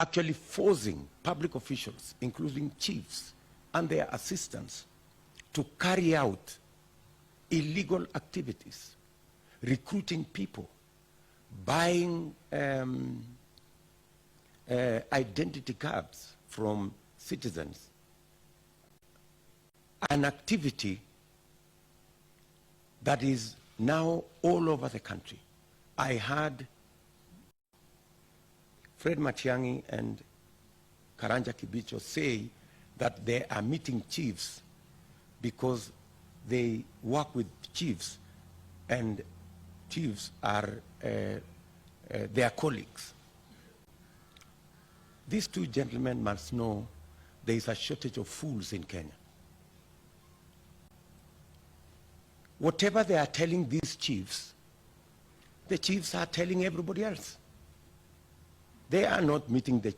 actually forcing public officials, including chiefs and their assistants, to carry out illegal activities, recruiting people, buying identity cards from citizens, an activity that is now all over the country. I heard Fred Matiang'i and Karanja Kibicho say that they are meeting chiefs because they work with chiefs and chiefs are their colleagues. These two gentlemen must know there is a shortage of fools in Kenya. Whatever they are telling these chiefs, the chiefs are telling everybody else. They are not meeting the